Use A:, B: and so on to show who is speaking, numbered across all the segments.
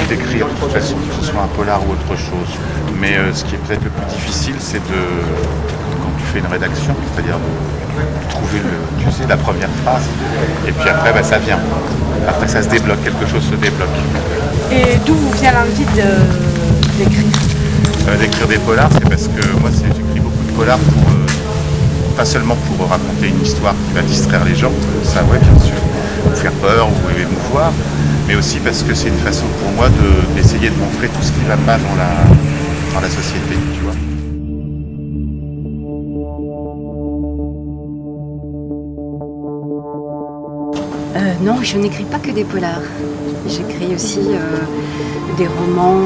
A: d'écrire de toute façon, que ce soit un polar ou autre chose. Mais ce qui est peut-être le plus difficile, c'est quand tu fais une rédaction, c'est-à-dire de trouver la première phrase. Et puis après, ça vient. Après, ça se débloque, quelque chose se débloque.
B: Et d'où vous vient l'envie d'écrire
A: D'écrire des polars, c'est parce que moi, j'écris beaucoup de polars pas seulement pour raconter une histoire qui va distraire les gens, ça ouais bien sûr, ou faire peur ou émouvoir, mais aussi parce que c'est une façon pour moi d'essayer de montrer tout ce qui va pas dans la société, tu vois.
C: Non, je n'écris pas que des polars. J'écris aussi des romans,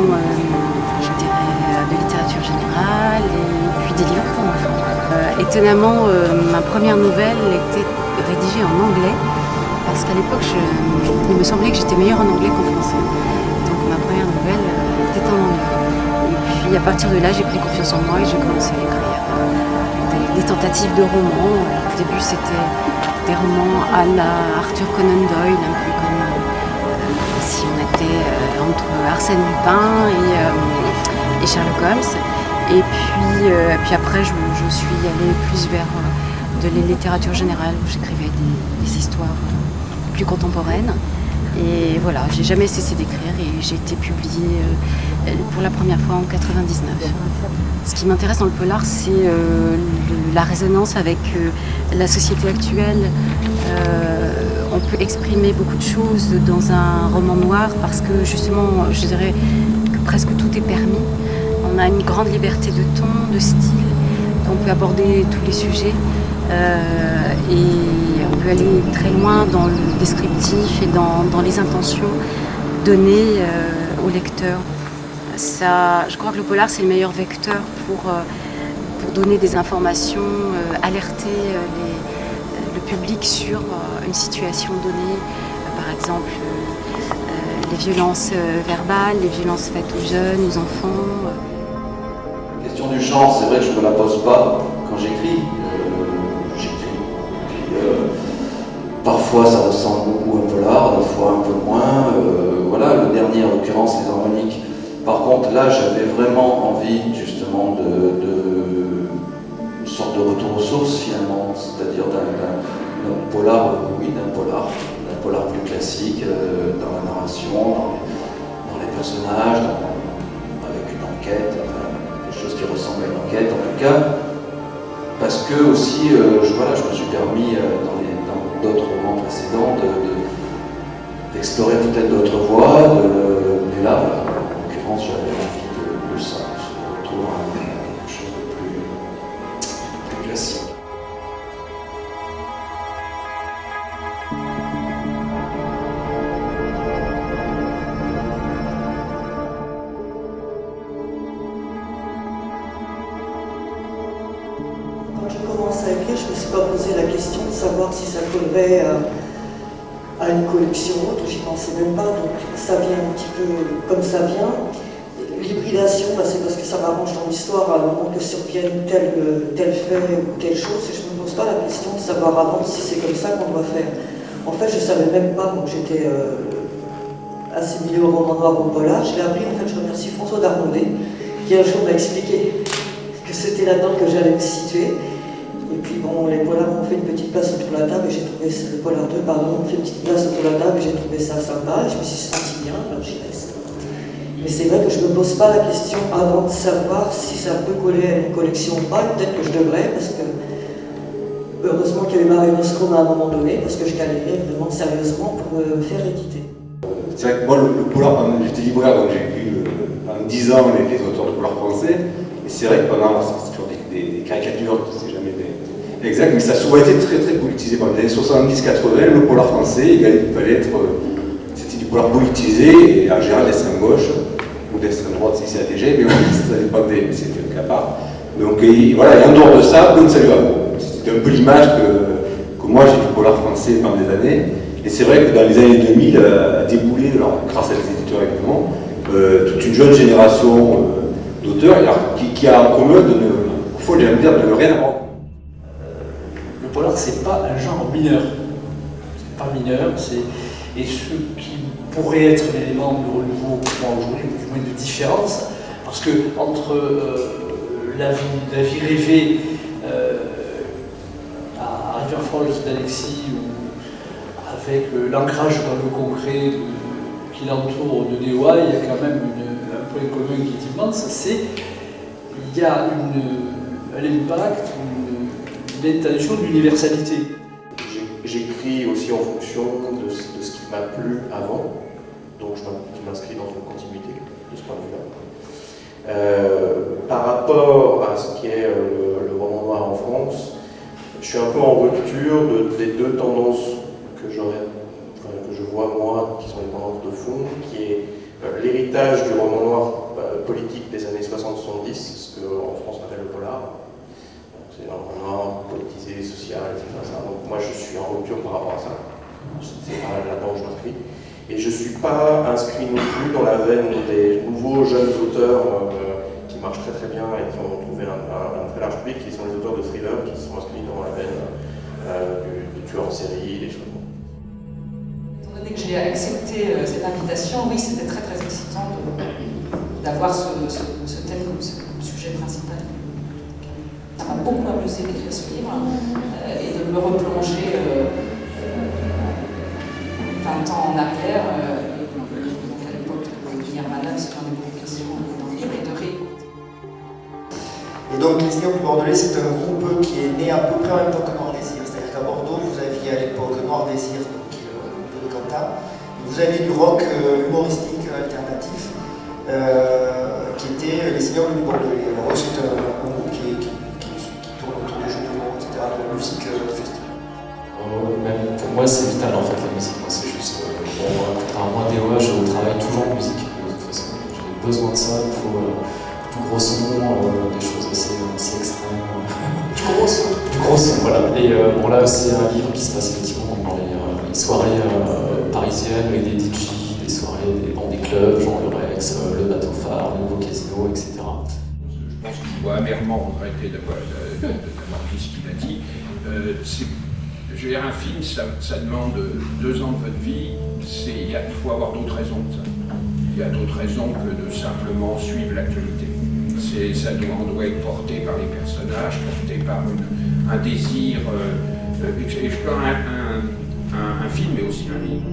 C: je dirais, de littérature générale et puis des livres pour enfants. Étonnamment, ma première nouvelle était rédigée en anglais parce qu'à l'époque, il me semblait que j'étais meilleure en anglais qu'en français. Donc ma première nouvelle était en anglais. Et puis à partir de là, j'ai pris confiance en moi et j'ai commencé à écrire des tentatives de romans. Au début, c'était des romans à la Arthur Conan Doyle, un peu comme si on était entre Arsène Lupin et Sherlock Holmes. Et puis après, je suis allée plus vers de la littérature générale, où j'écrivais des histoires plus contemporaines. Et voilà, j'ai jamais cessé d'écrire et j'ai été publiée pour la première fois en 99. Ce qui m'intéresse dans le polar, c'est la résonance avec la société actuelle. On peut exprimer beaucoup de choses dans un roman noir parce que justement, je dirais que presque tout est permis. On a une grande liberté de ton, de style. On peut aborder tous les sujets et on peut aller très loin dans le descriptif et dans les intentions données au lecteur. Je crois que le polar, c'est le meilleur vecteur pour donner des informations, alerter le public sur une situation donnée. Par exemple, les violences verbales, les violences faites aux jeunes, aux enfants.
D: La question du genre, c'est vrai que je ne me la pose pas quand j'écris. Parfois, ça ressemble beaucoup à un polar, parfois un peu moins. Voilà, le dernier, en l'occurrence, Les Harmoniques. Par contre, là, j'avais vraiment envie, justement, une sorte de retour aux sources, finalement, c'est-à-dire d'un polar plus classique, dans la narration, dans les personnages, avec une enquête, des choses qui ressemblent à une enquête, en tout cas, parce que aussi, je me suis permis, dans d'autres romans précédents, d'explorer peut-être d'autres voies, mais là, en l'occurrence, j'avais envie de ça, de retrouver quelque chose de plus classique.
E: Quand j'ai commencé à écrire, je ne me suis pas posé la question de savoir si ça collerait à une collection ou autre, j'y pensais même pas, donc ça vient un petit peu comme ça vient. L'hybridation, c'est parce que ça m'arrange dans l'histoire à un moment que survienne tel fait ou telle chose, et je ne me pose pas la question de savoir avant si c'est comme ça qu'on doit faire. En fait, je ne savais même pas, donc j'étais assimilée au roman noir au polar. Je l'ai appris, en fait, je remercie François Darnaudet, qui un jour m'a expliqué que c'était là-dedans que j'allais me situer. Et puis bon, les polars ont fait une petite place autour de la table et j'ai trouvé ça, le polar 2, pardon, ont fait une petite place autour de la table et j'ai trouvé ça sympa et je me suis sentie bien, alors j'y reste. Mais c'est vrai que je ne me pose pas la question avant de savoir si ça peut coller à une collection ou pas, peut-être que je devrais, parce que heureusement qu'il y a eu Mare Nostrum à un moment donné, parce que je galérais vraiment sérieusement pour me faire éditer.
F: C'est vrai que moi, le polar, j'étais libraire, donc j'ai écrit en 10 ans les auteurs de polar français. Et c'est vrai que pendant, c'est toujours des caricatures, c'est jamais exact, mais ça a souvent été très très politisé. Pendant les années 70-80, le polar français, il fallait être. C'était du polar politisé, et en général d'extrême gauche, ou d'extrême droite si c'est ATG, mais oui, ça dépendait, mais c'était un cas part. Donc voilà, et en dehors de ça, bonne salut à vous. C'était un peu l'image que moi j'ai du polar français pendant des années. Et c'est vrai que dans les années 2000, a déboulé, alors, grâce à des éditeurs évidemment, toute une jeune génération d'auteurs qui a en commun de ne rien avoir.
G: Le polar, c'est pas un genre mineur. C'est pas mineur, et ce qui pourrait être l'élément de renouveau pour moi aujourd'hui, ou du moins de différence, parce que entre la vie rêvée à River Falls d'Alexis, ou avec l'ancrage dans le concret qui l'entoure de Néoa, il y a quand même un point commun qui est immense, c'est qu'il y a un impact, une intention d'universalité.
H: J'écris aussi en fonction de ce qui m'a plu avant, donc je m'inscris dans une continuité de ce point de vue-là. Par rapport à ce qui est le roman noir en France, je suis un peu en rupture des deux tendances que je vois moi, qui sont les tendances de fond, qui est l'héritage du roman noir politique des années 60-70, ce qu'en France on appelle le polar. C'est un roman noir politisé, social, etc. Donc moi je suis en rupture par rapport à ça. C'est pas là-dedans que je m'inscris. Et je ne suis pas inscrit non plus dans la veine des nouveaux jeunes auteurs qui marchent très très bien et qui ont trouvé un très large public, qui sont les auteurs de thrillers, qui sont inscrits dans la veine du tueur en série, des choses.
I: Étant donné que j'ai accepté cette invitation, oui, c'était très très excitant d'avoir ce thème comme sujet principal. Ça m'a beaucoup amusé d'écrire ce livre et de me replonger 20 ans en arrière, donc à l'époque de Nirvana, c'est quand même beaucoup question dans le livre, et de réécouter.
J: Et donc les Seigneurs du Bordelais, c'est un groupe qui est né à peu près en même temps que Noir Désir. C'est-à-dire qu'à Bordeaux, vous aviez à l'époque Noir Désir, qui est le groupe de Quentin, vous aviez du rock humoristique alternatif, qui était les Seigneurs du Bordelais. Alors c'est un groupe qui tourne autour des jeux de mots, etc., de la musique festive.
K: Même pour moi, c'est vital en fait la musique. Moi, c'est juste. Contrairement à DOA, je travaille toujours en musique de toute façon. J'ai besoin de ça. Il faut du gros son, des choses assez extrêmes. Du gros son. Du gros son, voilà. Et bon, là, c'est un livre qui se passe effectivement dans les soirées parisiennes avec des DJ, des soirées dans des clubs, genre le Rex, le Bateau Phare, le Nouveau Casino, etc.
L: Je pense qu'il faut amèrement regretter d'avoir dit ce qu'il a dit. Je veux dire, un film, ça demande 2 ans de votre vie, il faut avoir d'autres raisons que ça. Il y a d'autres raisons que de simplement suivre l'actualité. On doit être porté par les personnages, porté par un désir. Et je pense un film, mais aussi un livre.